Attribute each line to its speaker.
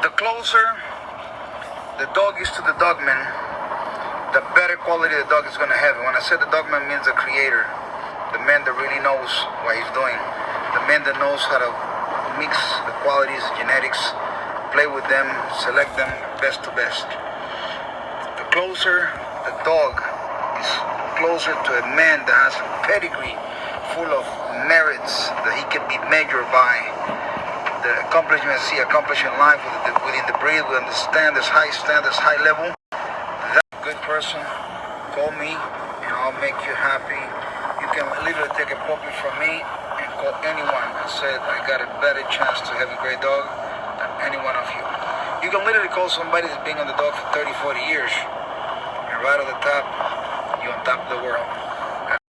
Speaker 1: The closer the dog is to the dogman, the better quality the dog is going to have. And when I said the dogman means the creator, the man that really knows what he's doing, the man that knows how to mix the qualities, genetics, play with them, select them best to best. The closer the dog is closer to a man that has a pedigree full of merits that he can be measured by, the accomplishments he accomplished in life within the breed, we understand this high standards, high level. That good person, call me and I'll make you happy. You can literally take a puppy from me and call anyone and say, I got a better chance to have a great dog than any one of you. You can literally call somebody that's been on the dog for 30, 40 years, and right off the top, you're on top of the world.